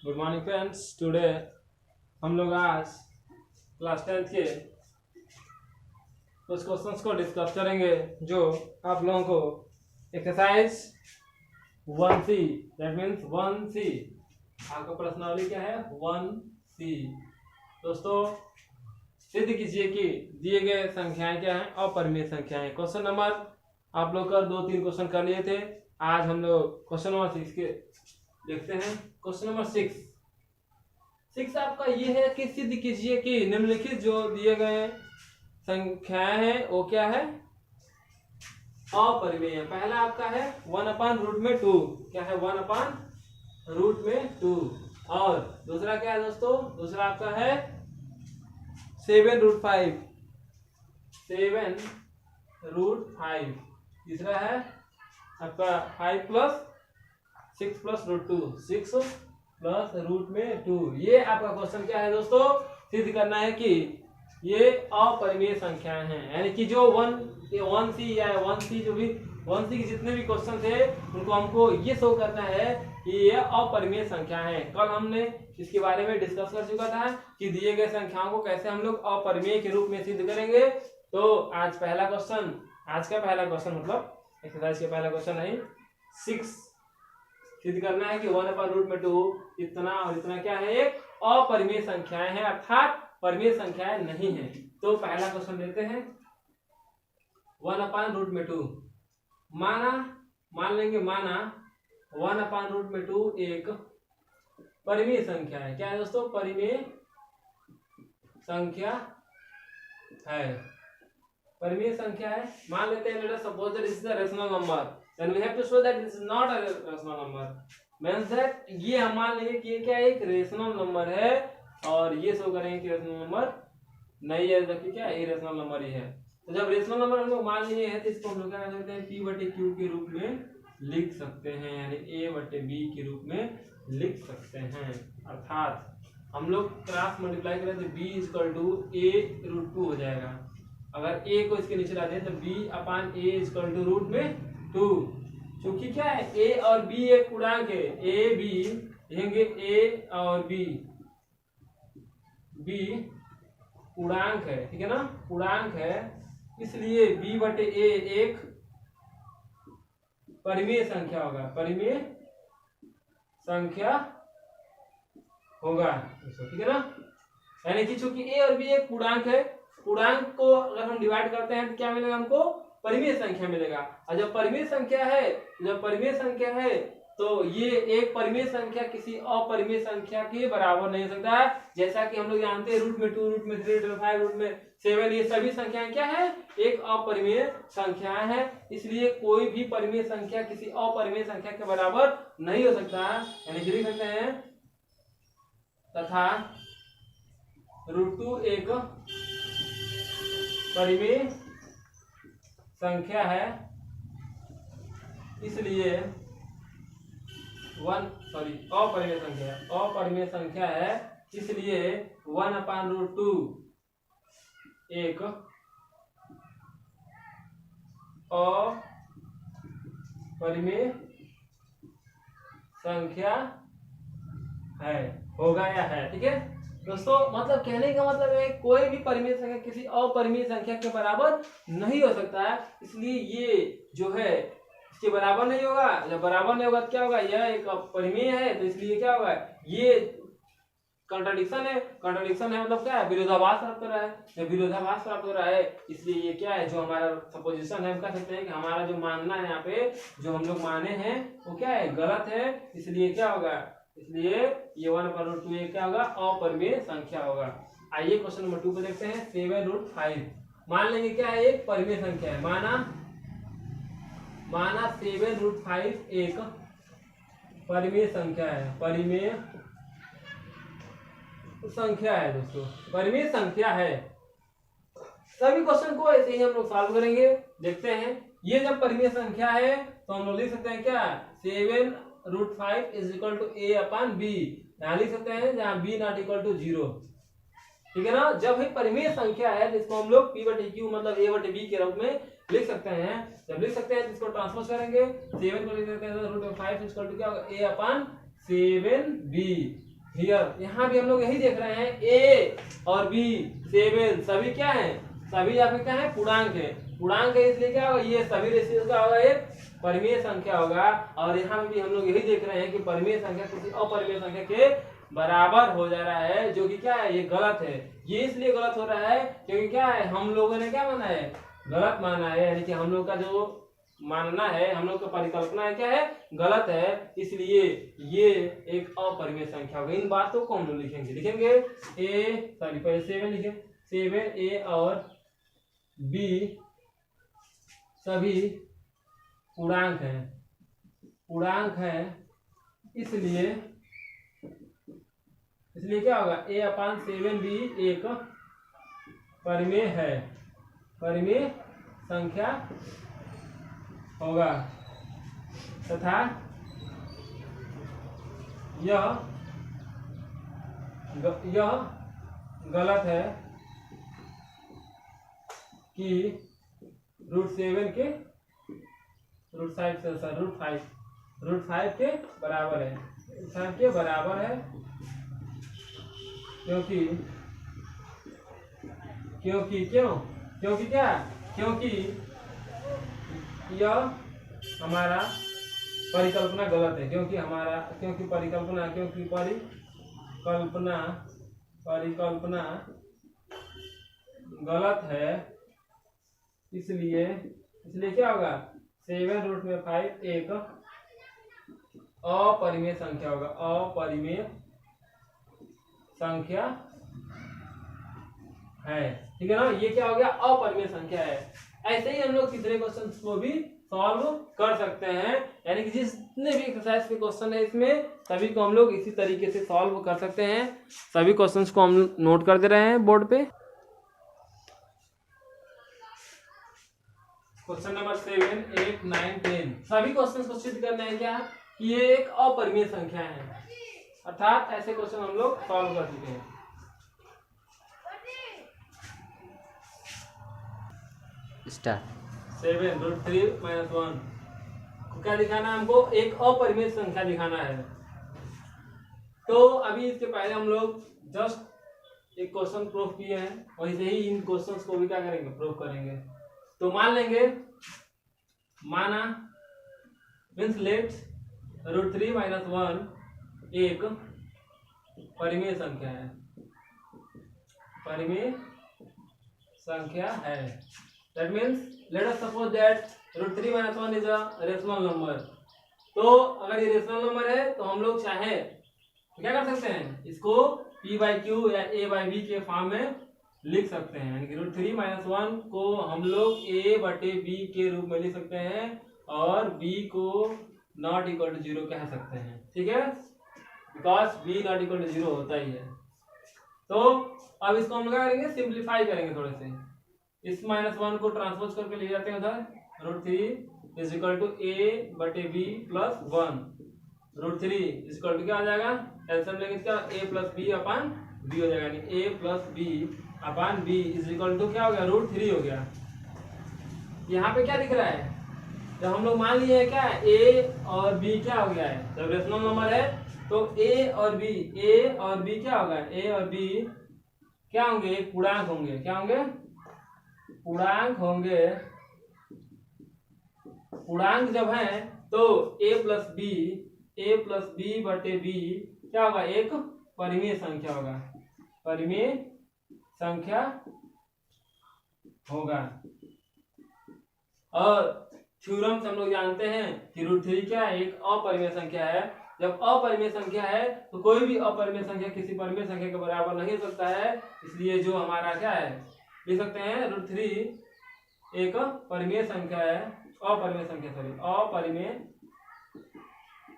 Good morning friends. Today हम लोग आज क्लास 10th के कुछ क्वेश्चंस को डिस्कस करेंगे जो आप लोगों को exercise 1C that means 1C आपका प्रश्नावली क्या है 1C। दोस्तों सिद्ध कीजिए कि दिए गए संख्याएं क्या हैं अपरिमेय संख्याएं। क्वेश्चन नंबर आप लोग का 2-3 क्वेश्चन कर लिए थे। आज हम लोग क्वेश्चन नंबर 6 के देखते हैं। क्वेश्चन नंबर 6 आपका ये है कि सिद्ध कीजिए कि निम्नलिखित जो दिए गए संख्याएं हैं वो क्या है अपरिमेय। पहला आपका है 1/√2 क्या है 1/√2 और दूसरा क्या है दोस्तों, दूसरा आपका है 7√5 7√5। तीसरा है आपका 5 + 6 + √2 6 + √2। ये आपका क्वेश्चन क्या है दोस्तों, सिद्ध करना है कि ये अपरिमेय संख्याएं हैं। यानी कि जो 1C या 1C जो भी 1C के जितने भी क्वेश्चन थे उनको हमको ये शो करना है कि ये अपरिमेय संख्याएं हैं। कल हमने इसके बारे में डिस्कस कर चुका था कि दिए गए संख्याओं को कैसे हम लोग अपरिमेय के रूप में सिद्ध करेंगे। तो आज का पहला क्वेश्चन मतलब एक्सरसाइज का पहला क्वेश्चन है 6 सिद्ध करना है कि 1/√2 इतना और इतना क्या है एक अपरिमेय संख्याएं हैं अर्थात परिमेय संख्याएं नहीं है। तो पहला क्वेश्चन लेते हैं 1/√2 मान लेंगे 1/√2 एक परिमेय संख्या है। क्या है दोस्तों, परिमेय संख्या है। परिमेय संख्या है मान लेते हैं। Let us suppose that this is a rational number, then we have to show that this is not a rational number. Means that ये हम मान लेंगे कि ये क्या एक रेशनल नंबर है और ये शो करेंगे कि रेशनल नंबर नहीं है, जबकि क्या इरेशनल नंबर ही है। तो जब रेशनल नंबर हम लोग मान लिए हैं तो इसको हम लोग क्या कर सकते हैं P/Q के रूप में लिख सकते हैं, यानी A/B के रूप में लिख सकते हैं। अर्थात हम लोग क्रॉस मल्टीप्लाई करें तो B = A√2 हो जाएगा। अगर A को इसके नीचे ला दें तो B/A √2। क्योंकि क्या है A और B एक पूर्णांक है, A B लिखेंगे A और B पूर्णांक है, ठीक है ना, पूर्णांक है। इसलिए B/A एक परिमेय संख्या होगा, परिमेय संख्या होगा, ठीक है ना। यानी कि चूंकि A और B एक पूर्णांक है, पूर्णांक को अगर हम डिवाइड करते हैं तो क्या मिलेगा हमको, परिमेय संख्या मिलेगा। और जब परिमेय संख्या है तो ये एक परिमेय संख्या किसी अपरिमेय संख्या के बराबर नहीं हो सकता है। जैसा कि हम लोग जानते हैं √2 √3 √5 √7 ये सभी संख्याएं क्या है एक अपरिमेय संख्याएं हैं। इसलिए कोई भी परिमेय संख्या किसी अपरिमेय संख्या के बराबर नहीं हो सकता है। यानी कि लिख सकते हैं तथा √2 एक परिमेय संख्या है, इसलिए अपरिमेय संख्या है, इसलिए 1/√2 एक अपरिमेय संख्या है, होगा या है, ठीक है दोस्तों। मतलब कहने का मतलब है कोई भी परिमेय संख्या किसी अपरिमेय संख्या के बराबर नहीं हो सकता है। इसलिए ये जो है इसके बराबर नहीं होगा। जब बराबर नहीं होगा तो क्या होगा, यह एक परिमेय है तो इसलिए क्या होगा, ये कंट्राडिक्शन है मतलब क्या है, विरोधाभास प्राप्त हो रहा है। जब विरोधाभास प्राप्त हो रहा है इसलिए ये क्या है, जो हमारा सपोजिशन है हम कह सकते हैं कि हमारा जो मानना है यहाँ पे जो हम लोग माने हैं वो क्या है, गलत है। इसलिए क्या होगा, इसलिए ये 1/√2 क्या होगा अपरिमेय संख्या होगा। आइए क्वेश्चन नंबर 2 को देखते हैं 7√5। मान लेंगे क्या है एक परिमेय संख्या है, माना 7√5 एक परिमेय संख्या है, परिमेय संख्या है दोस्तों, परिमेय संख्या है। सभी क्वेश्चन को ऐसे ही हम लोग सॉल्व करेंगे। देखते हैं ये जब परिमेय संख्या है तो हम लोग लिख सकते हैं क्या 7√5 = A/B। यहाँ लिख सकते हैं जहाँ B ≠ 0, ठीक है ना। जब ही परिमेय संख्या है तो इसको हम लोग P/Q मतलब A/B के रूप में लिख सकते हैं। जब लिख सकते हैं तो इसको ट्रांसपोज करेंगे, 7 को लिख सकते हैं √5 क्या होगा A/7B हियर यहाँ भी हम लोग यही देख रहे हैं, ए और बी 7 सभी क्या है, सभी यहाँ पे क्या है, पूर्णांक है। पूर्णांक है इसलिए क्या होगा, ये सभी रेशियो का होगा एक परिमेय संख्या होगा। और यहाँ पे भी हम लोग यही देख रहे हैं कि परिमेय संख्या किसी अपरिमेय संख्या के बराबर हो जा रहा है, जो कि क्या है, ये गलत है। ये इसलिए गलत हो रहा है क्योंकि क्या है, हम लोगों ने क्या माना है, गलत माना है। यानी कि हम लोग का जो मानना है, हम लोग का परिकल्पना है, क्या है, गलत है। इसलिए ये एक अपरिमेय संख्या होगी। इन बातों को हम लोग लिखेंगे ए सॉरी पहले 7 लिखे, 7 ए और बी सभी पूर्णांक है। इसलिए क्या होगा, a/7 भी एक परिमेय है, परिमेय संख्या होगा। तथा यह गलत है कि √7 के √5 के बराबर है, 5 के बराबर है। क्योंकि यह हमारा परिकल्पना गलत है। क्योंकि परिकल्पना गलत है। इसलिए क्या होगा, 7√5 एक अपरिमेय संख्या होगा, अपरिमेय संख्या है। ठीक है ना, ये क्या हो गया, अपरिमेय संख्या है। ऐसे ही हम लोग तीसरे क्वेश्चन को भी सॉल्व कर सकते हैं। यानी कि जितने भी एक्सरसाइज के क्वेश्चन है इसमें सभी को हम लोग इसी तरीके से सॉल्व कर सकते हैं। सभी क्वेश्चंस को हम नोट कर दे रहे हैं बोर्ड पे। क्वेश्चन नंबर 7, 8, 9, 10 सभी क्वेश्चन को सिद्ध करना है क्या, कि ये एक अपरिमेय संख्या है। अर्थात ऐसे क्वेश्चन हम लोग सॉल्व कर चुके हैं। स्टार्ट। 7√3 - 1 क्या दिखाना है हमको, एक अपरिमेय संख्या दिखाना है। तो अभी इसके पहले हम लोग जस्ट एक क्वेश्चन प्रूव किए हैं, वैसे ही इन क्वेश्चंस को भी क्या करेंगे, प्रूव करेंगे। तो मान लेंगे, माना मीन्स लेट √3 - 1 एक परिमेय संख्या है, That means let us suppose that √3 - 1 is a rational number। तो अगर ये रेशनल नंबर है तो हम लोग चाहे तो क्या कर सकते हैं, इसको p/q या a/b के फॉर्म में लिख सकते हैं। यानी कि √3 - 1 को हम लोग a/b के रूप में लिख सकते हैं और b को not equal to 0 कह सकते हैं। ठीक है, because b not equal to 0 होता ही है। तो अब इसको हम क्या करेंगे, सिंप्लीफाई करेंगे थोड़े से। इस -1 को ट्रांसपोज करके ले जाते हैं उधर, √3 is equal to a/b plus 1। √3 is equal to क्या आ जाएगा, एलसीएम लेंगे इसका a+b/b हो जाएगा। यानी a+b/b इज इक्वल टू क्या हो गया, √3 हो गया। यहाँ पे क्या दिख रहा है, जब हम लोग मान लिए क्या है, a और b क्या हो गया है, जब रेशनल नंबर है तो a और b क्या होगा, a और b क्या होंगे, एक पूर्णांक होंगे। क्या होंगे, पूर्णांक होंगे। पूर्णांक जब है तो a+b/b क्या होगा, एक परिमेय संख्या होगा, परिमेय संख्या होगा। और थ्योरम से हम लोग जानते हैं कि √3 क्या है, एक अपरिमेय संख्या है। जब अपरिमेय संख्या है तो कोई भी अपरिमेय संख्या किसी परिमेय संख्या के बराबर नहीं हो सकता है। इसलिए जो हमारा क्या है, लिख सकते हैं √3 एक परिमेय संख्या है, अपरिमेय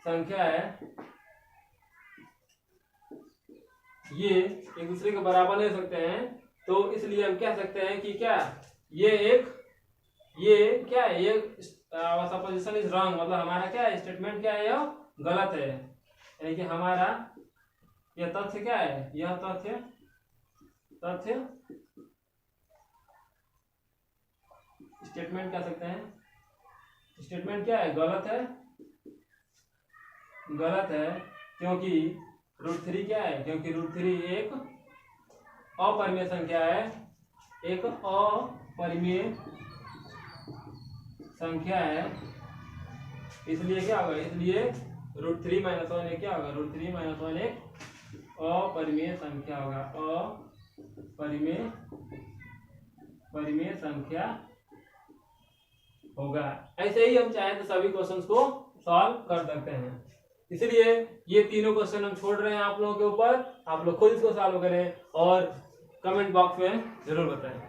संख्या है। ये एक दूसरे के बराबर नहीं हो सकते हैं। तो इसलिए हम कह सकते हैं कि क्या, ये क्या है, ये सपोजिशन इज रॉन्ग, मतलब हमारा क्या है, स्टेटमेंट क्या है, यह गलत है। यानी कि हमारा यह तथ्य क्या है, यह तथ्य स्टेटमेंट कह सकते हैं, स्टेटमेंट क्या है, गलत है। क्योंकि √3 क्या है, क्योंकि √3 एक अपरिमेय संख्या है, एक अपरिमेय संख्या है, इसलिए क्या होगा, इसलिए √3 - 1 एक क्या होगा, √3 - 1 एक अपरिमेय संख्या होगा, परिमेय संख्या होगा। ऐसे ही हम चाहें तो सभी क्वेश्चंस को सॉल्व कर सकते हैं। इसलिए ये तीनों क्वेश्चन हम छोड़ रहे हैं आप लोगों के ऊपर, आप लोग खुद इसको सॉल्व करें और कमेंट बॉक्स में जरूर बताएं।